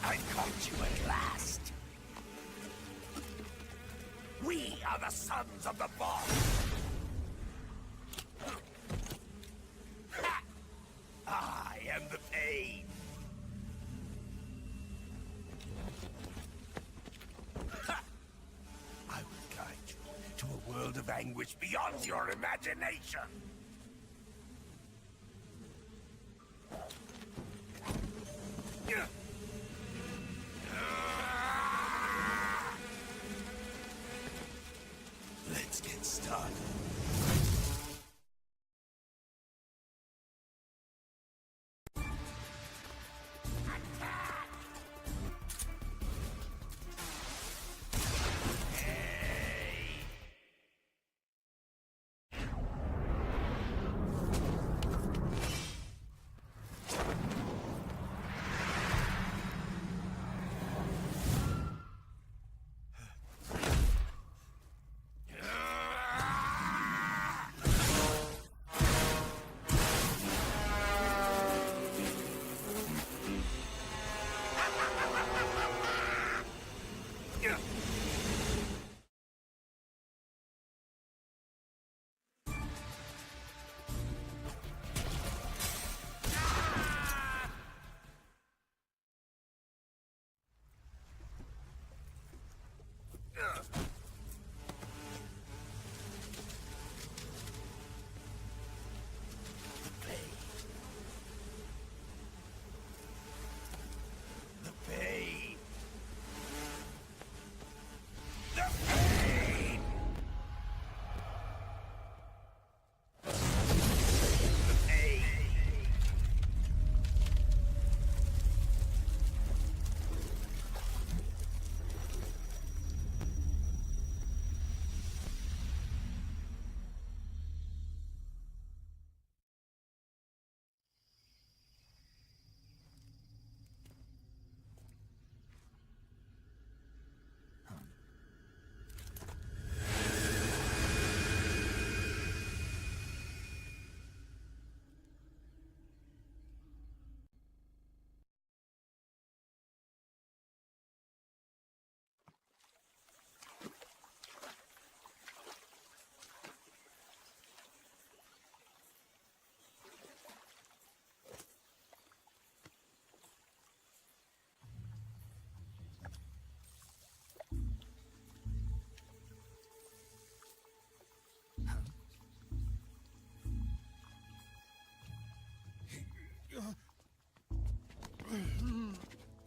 I caught you at last. We are the sons of the boss. Ha! I am the pain. Ha! I will guide you to a world of anguish beyond your imagination. Let's get started.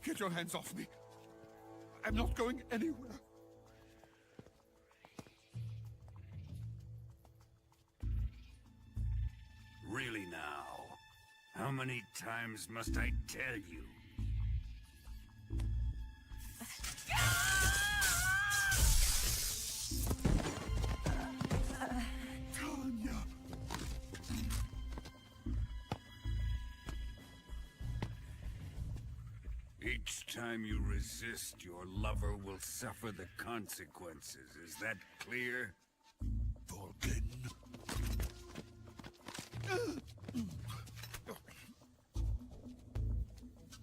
Get your hands off me. I'm not going anywhere. Really now? How many times must I tell you? Tanya! Each time you resist, your lover will suffer the consequences. Is that clear? Vulcan.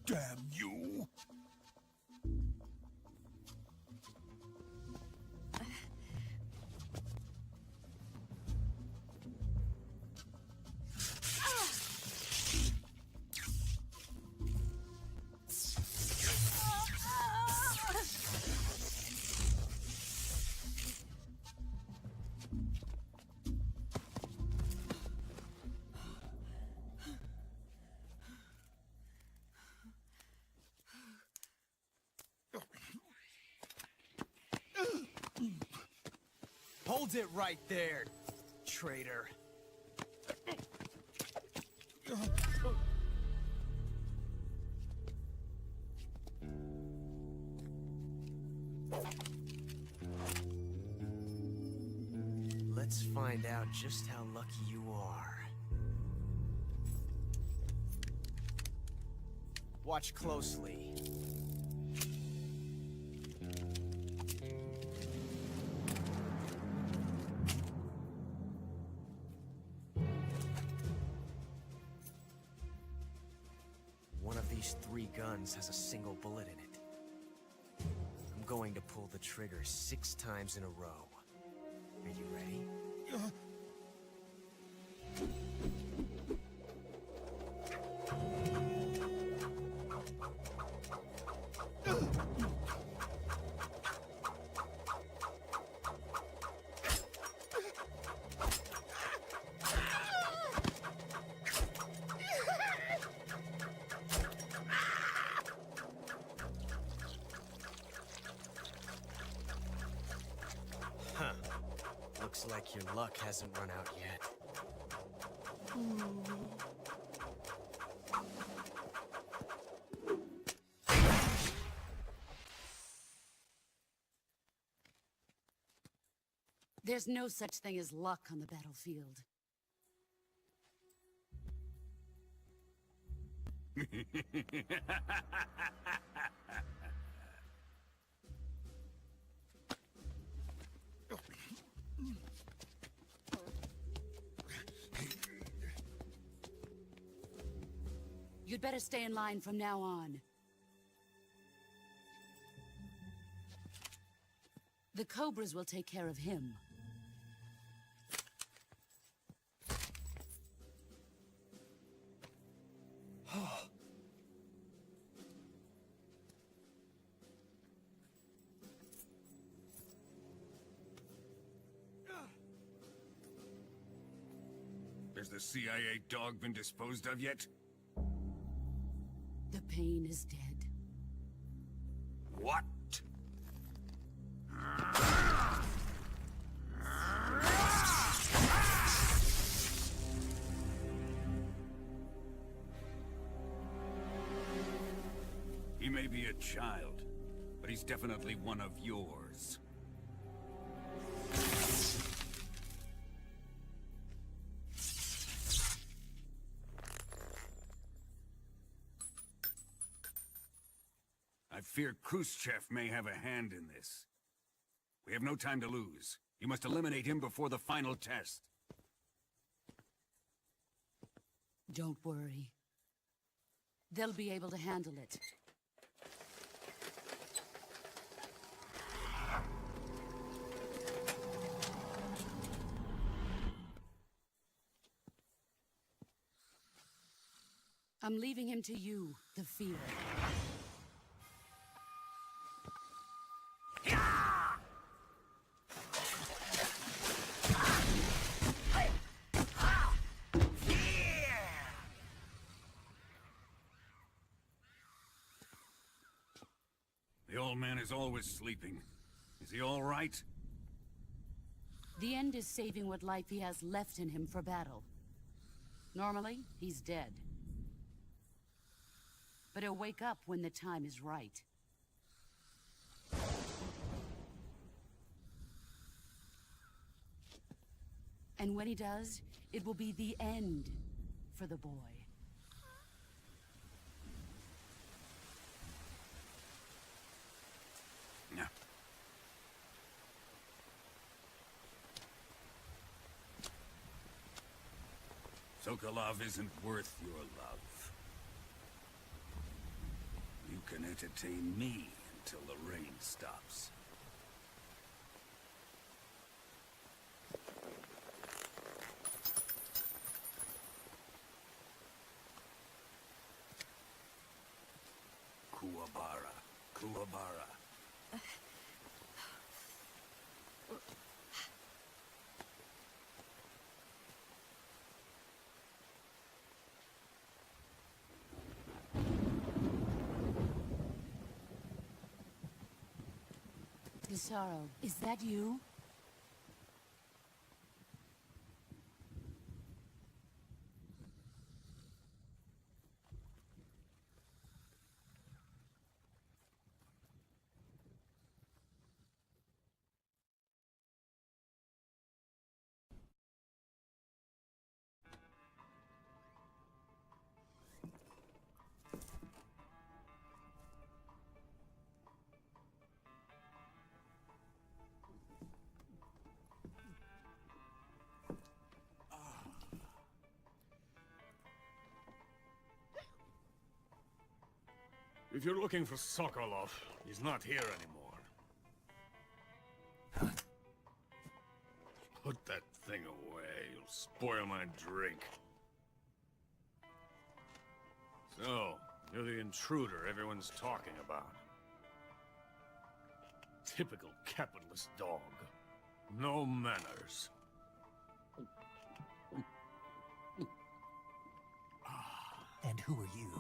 Damn you! Hold it right there, traitor. Let's find out just how lucky you are. Watch closely. One of these these 3 guns has a single bullet in it. I'm going to pull the trigger 6 times in a row. Are you ready? Huh. Looks like your luck hasn't run out yet. There's no such thing as luck on the battlefield. You'd better stay in line from now on. The Cobras will take care of him. Has the CIA dog been disposed of yet? The pain is dead. What? He may be a child, but he's definitely one of yours. I fear Khrushchev may have a hand in this. We have no time to lose. You must eliminate him before the final test. Don't worry. They'll be able to handle it. I'm leaving him to you, the field. The old man is always sleeping. Is he all right? The end is saving what life he has left in him for battle. Normally, he's dead. But he'll wake up when the time is right. And when he does, it will be the end for the boy. No. Sokolov isn't worth your love. You can entertain me until the rain stops. Kuwabara. Kuwabara. Sorrow, is that you? If you're looking for Sokolov, he's not here anymore. Put that thing away. You'll spoil my drink. So, you're the intruder everyone's talking about. Typical capitalist dog. No manners. And who are you?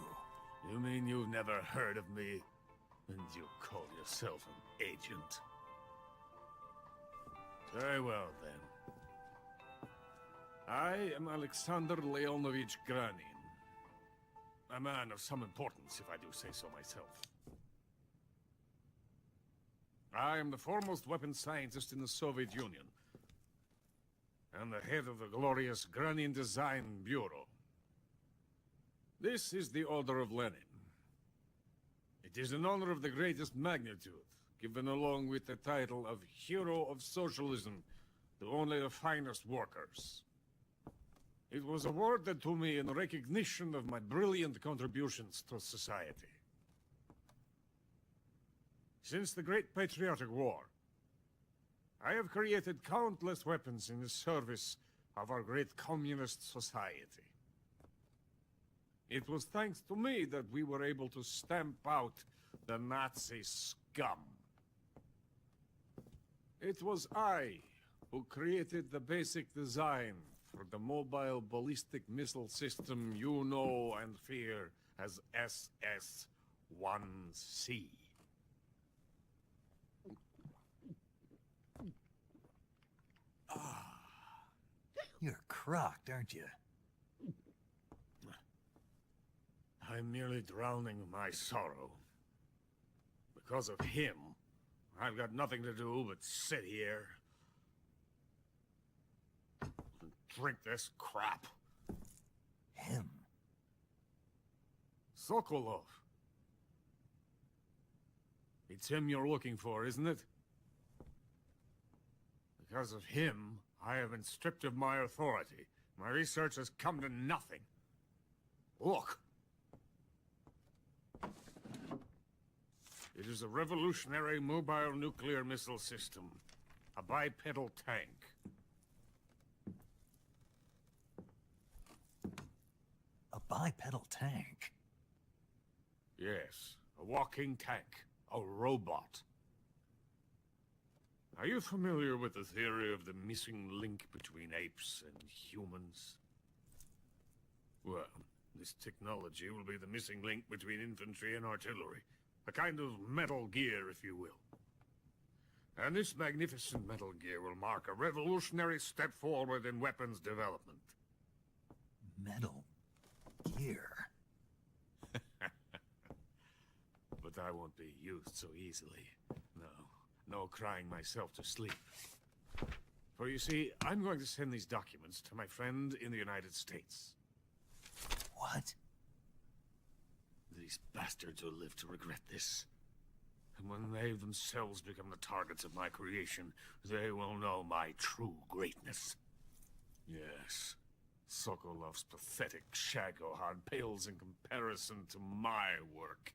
You mean you've never heard of me? And you call yourself an agent? Very well, then. I am Alexander Leonovich Granin. A man of some importance, if I do say so myself. I am the foremost weapons scientist in the Soviet Union, and the head of the glorious Granin Design Bureau. This is the Order of Lenin. It is an honor of the greatest magnitude, given along with the title of Hero of Socialism to only the finest workers. It was awarded to me in recognition of my brilliant contributions to society. Since the Great Patriotic War, I have created countless weapons in the service of our great communist society. It was thanks to me that we were able to stamp out the Nazi scum. It was I who created the basic design for the mobile ballistic missile system you know and fear as SS-1C. You're crocked, aren't you? I'm merely drowning my sorrow. Because of him, I've got nothing to do but sit here and drink this crap. Him? Sokolov. It's him you're looking for, isn't it? Because of him, I have been stripped of my authority. My research has come to nothing. Look. It is a revolutionary mobile nuclear missile system. A bipedal tank. A bipedal tank? Yes, a walking tank. A robot. Are you familiar with the theory of the missing link between apes and humans? Well, this technology will be the missing link between infantry and artillery. A kind of Metal Gear, if you will. And this magnificent Metal Gear will mark a revolutionary step forward in weapons development. Metal Gear? But I won't be used so easily. No crying myself to sleep. For you see, I'm going to send these documents to my friend in the United States. What? These bastards will live to regret this. And when they themselves become the targets of my creation, they will know my true greatness. Yes, Sokolov's pathetic shagohod pales in comparison to my work.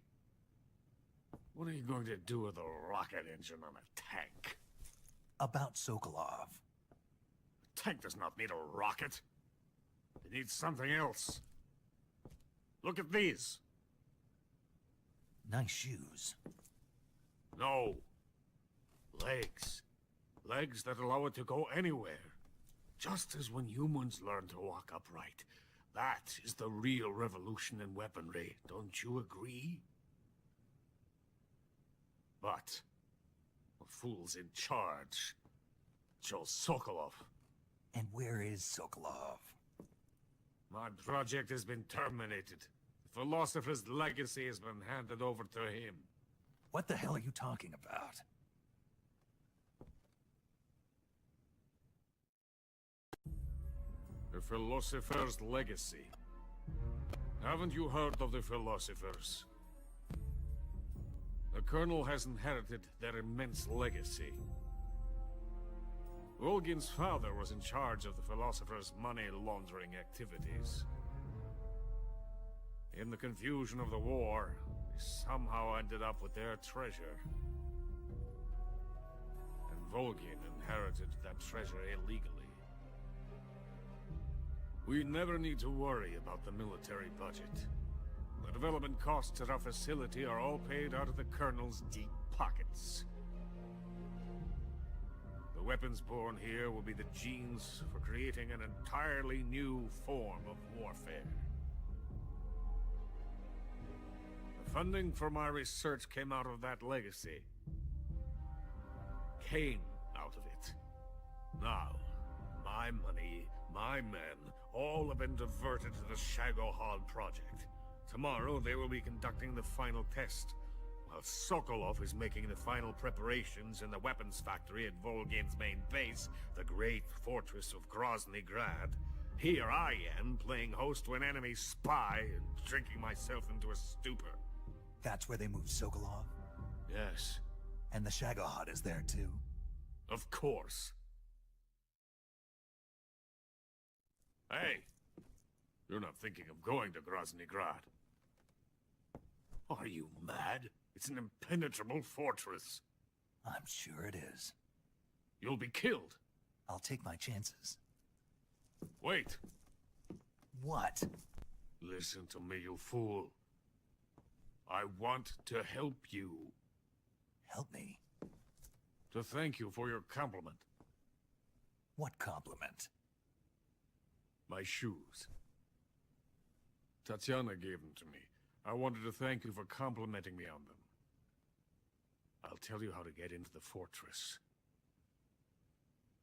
What are you going to do with a rocket engine on a tank? About Sokolov. A tank does not need a rocket. It needs something else. Look at these. Nice shoes. No. Legs. Legs that allow it to go anywhere. Just as when humans learn to walk upright. That is the real revolution in weaponry. Don't you agree? But the fool's in charge. Joe Sokolov. And where is Sokolov? My project has been terminated. The philosopher's legacy has been handed over to him. What the hell are you talking about? The philosopher's legacy. Haven't you heard of the philosophers? The Colonel has inherited their immense legacy. Volgin's father was in charge of the philosopher's money laundering activities. In the confusion of the war, somehow ended up with their treasure. And Volgin inherited that treasure illegally. We never need to worry about the military budget. The development costs at our facility are all paid out of the Colonel's deep pockets. The weapons born here will be the genes for creating an entirely new form of warfare. The funding for my research came out of that legacy. Came out of it. Now, my money, my men, all have been diverted to the Shagohod project. Tomorrow they will be conducting the final test, while Sokolov is making the final preparations in the weapons factory at Volgin's main base, the great fortress of Grozny Grad. Here I am, playing host to an enemy spy and drinking myself into a stupor. That's where they moved Sokolov? Yes, And the Shagohod is there too? of course. Hey, you're not thinking of going to Grozny Grad. Are you mad? It's an impenetrable fortress. I'm sure it is. You'll be killed. I'll take my chances. Wait. What? Listen to me, you fool. I want to help you. Help me? To thank you for your compliment. What compliment? My shoes. Tatiana gave them to me. I wanted to thank you for complimenting me on them. I'll tell you how to get into the fortress.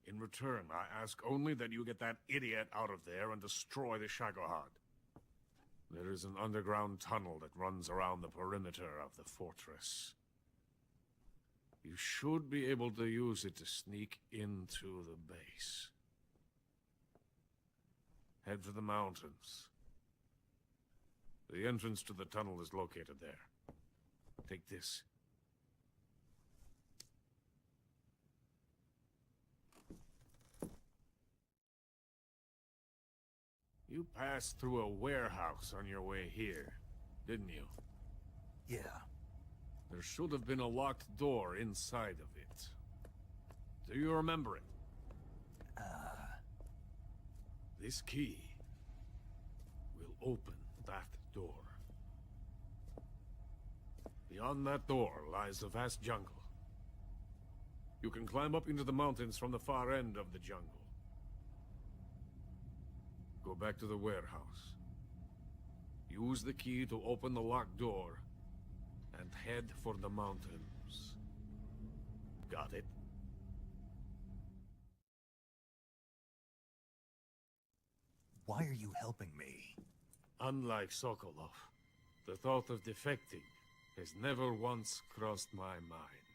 In return, I ask only that you get that idiot out of there and destroy the Shagohod. There is an underground tunnel that runs around the perimeter of the fortress. You should be able to use it to sneak into the base. Head for the mountains. The entrance to the tunnel is located there. Take this. You passed through a warehouse on your way here, didn't you? Yeah. There should have been a locked door inside of it. Do you remember it? This key will open that door. Beyond that door lies a vast jungle. You can climb up into the mountains from the far end of the jungle. Go back to the warehouse. Use the key to open the locked door and head for the mountains. Got it? Why are you helping me? Unlike Sokolov, the thought of defecting has never once crossed my mind.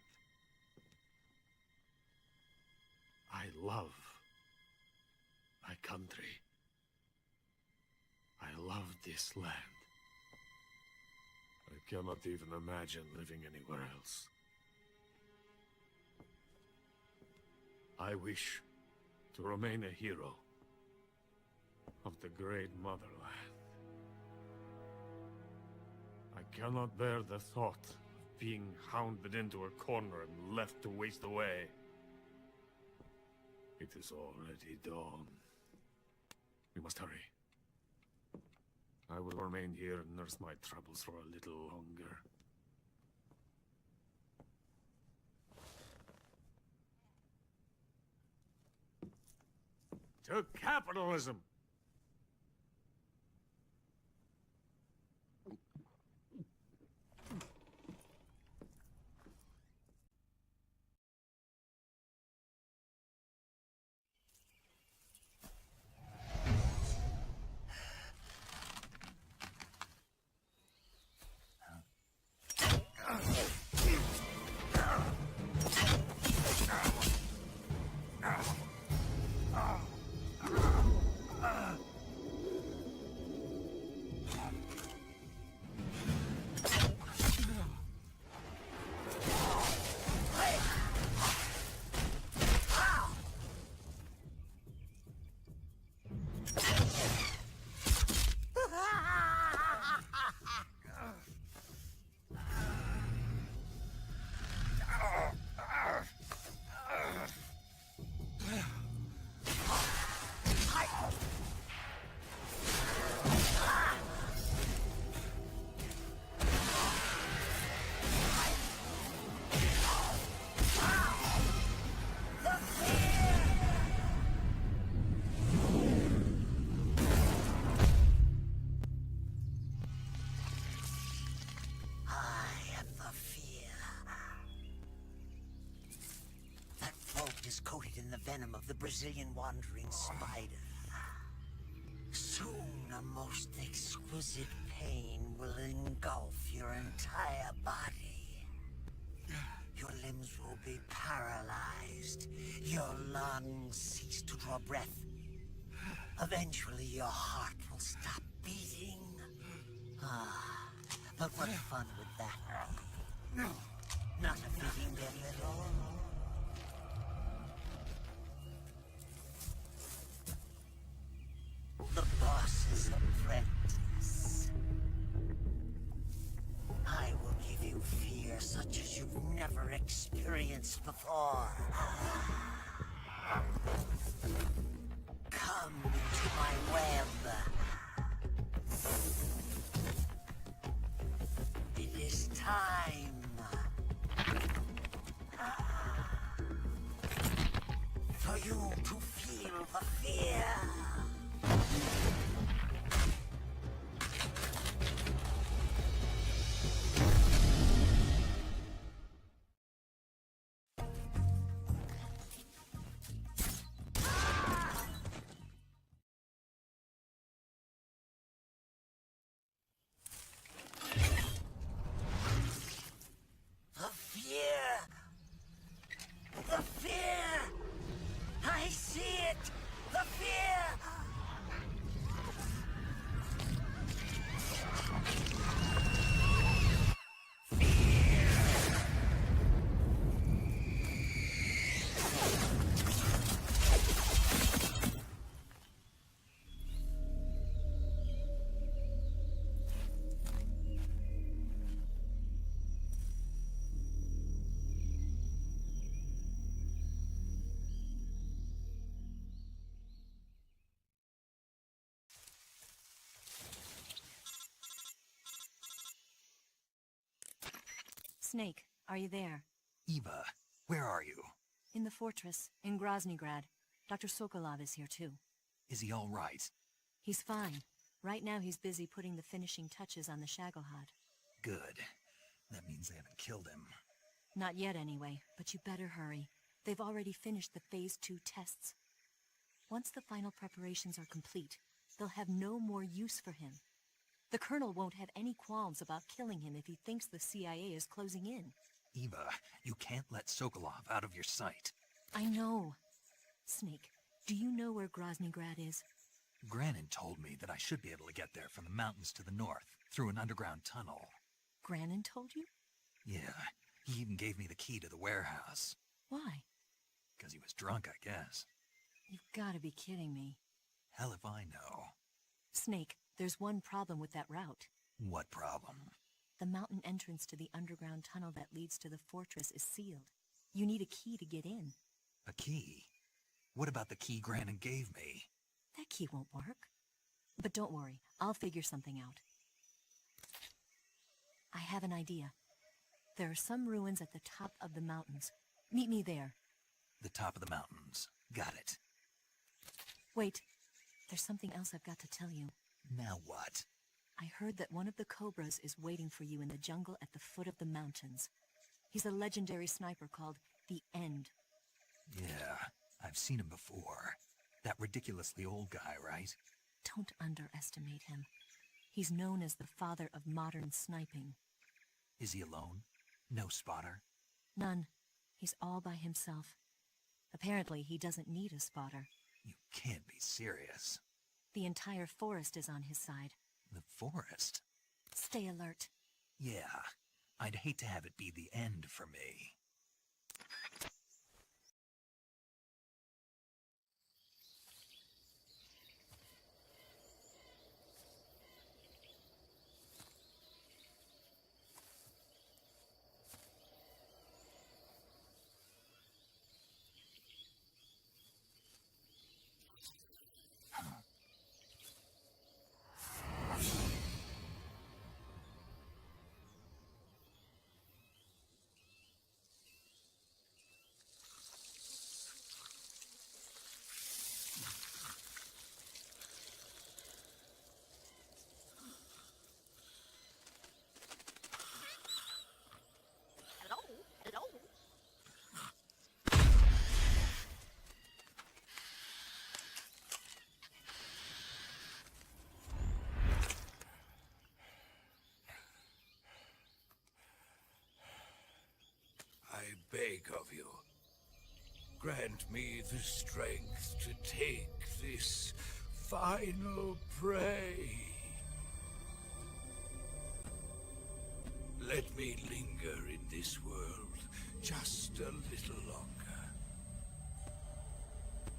I love my country. I love this land. I cannot even imagine living anywhere else. I wish to remain a hero of the great motherland. I cannot bear the thought of being hounded into a corner and left to waste away. It is already dawn. We must hurry. I will remain here and nurse my troubles for a little longer. To capitalism! in the venom of the Brazilian wandering spider. Soon a most exquisite pain will engulf your entire body. Your limbs will be paralyzed. Your lungs cease to draw breath. Eventually your heart will stop beating. But what fun would that be? Not a fitting death at all. The boss's apprentice. I will give you fear such as you've never experienced before. Come into my web. It is time. For you to feel the fear. The fear! I see it! The fear! Snake, are you there? Eva, where are you? In the fortress, in Groznygrad. Dr. Sokolov is here too. Is he all right? He's fine. Right now he's busy putting the finishing touches on the Shagohod. Good. That means they haven't killed him. Not yet anyway, but you better hurry. They've already finished the Phase 2 tests. Once the final preparations are complete, they'll have no more use for him. The Colonel won't have any qualms about killing him if he thinks the CIA is closing in. Eva, you can't let Sokolov out of your sight. I know. Snake, do you know where Groznygrad is? Granin told me that I should be able to get there from the mountains to the north, through an underground tunnel. Granin told you? Yeah, he even gave me the key to the warehouse. Why? Because he was drunk, I guess. You've got to be kidding me. Hell if I know. Snake, there's one problem with that route. What problem? The mountain entrance to the underground tunnel that leads to the fortress is sealed. You need a key to get in. A key? What about the key Granin gave me? That key won't work. But don't worry, I'll figure something out. I have an idea. There are some ruins at the top of the mountains. Meet me there. The top of the mountains. Got it. Wait, there's something else I've got to tell you. Now what? I heard that one of the Cobras is waiting for you in the jungle at the foot of the mountains. He's a legendary sniper called the End. Yeah, I've seen him before. That ridiculously old guy, right? Don't underestimate him. He's known as the father of modern sniping. Is he alone? No spotter? None. He's all by himself. Apparently, he doesn't need a spotter. You can't be serious. The entire forest is on his side. The forest? Stay alert. Yeah, I'd hate to have it be the end for me. beg of you. Grant me the strength to take this final prey. Let me linger in this world just a little longer.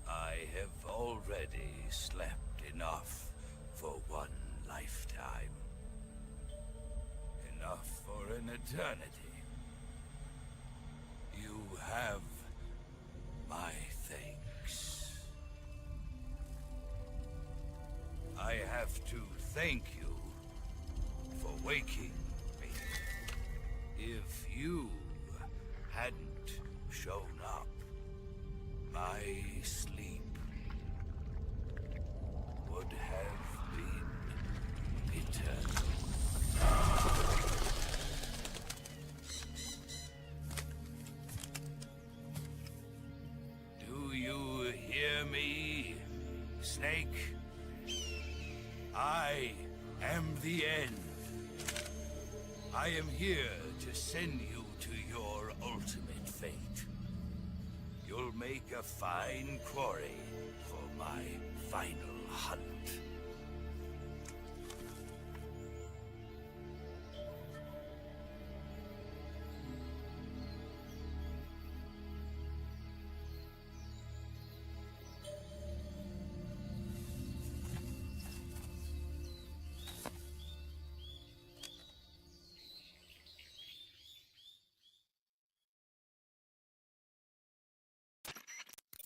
I have already slept enough for one lifetime. Enough for an eternity. You have my thanks. I have to thank you for waking me. If you hadn't shown up, my sleep would have been eternal. Do you hear me, Snake? I am the end. I am here to send you to your ultimate fate. You'll make a fine quarry for my final hunt.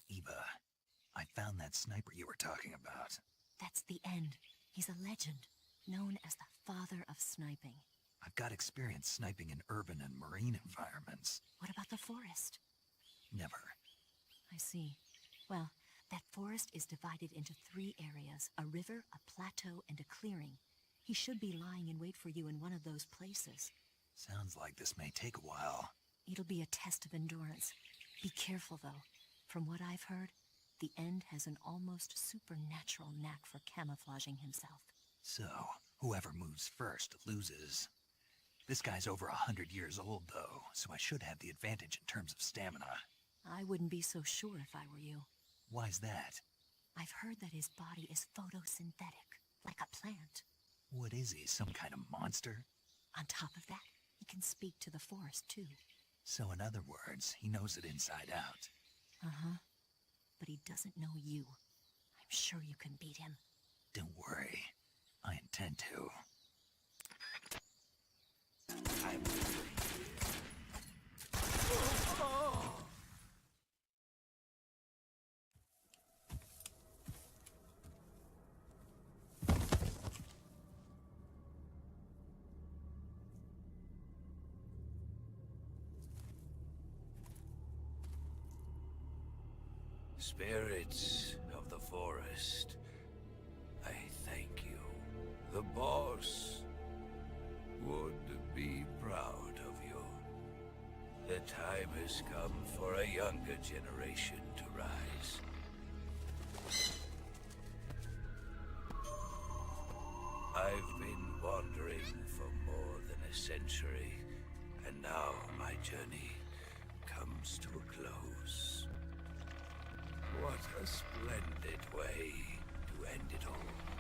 Eva, I found that sniper you were talking about. That's the end. He's a legend, known as the father of sniping. I've got experience sniping in urban and marine environments. What about the forest? Never. I see. Well, that forest is divided into 3 areas, a river, a plateau, and a clearing. He should be lying in wait for you in one of those places. Sounds like this may take a while. It'll be a test of endurance. Be careful, though. From what I've heard, the End has an almost supernatural knack for camouflaging himself. So, whoever moves first loses. This guy's over 100 years old, though, so I should have the advantage in terms of stamina. I wouldn't be so sure if I were you. Why's that? I've heard that his body is photosynthetic, like a plant. What is he, some kind of monster? On top of that, he can speak to the forest, too. So in other words, he knows it inside out. Uh-huh. But he doesn't know you. I'm sure you can beat him. Don't worry. I intend to. Spirits of the forest, I thank you. The boss would be proud of you. The time has come for a younger generation to rise. I've been wandering for more than a century, and now my journey comes to a close. What a splendid way to end it all.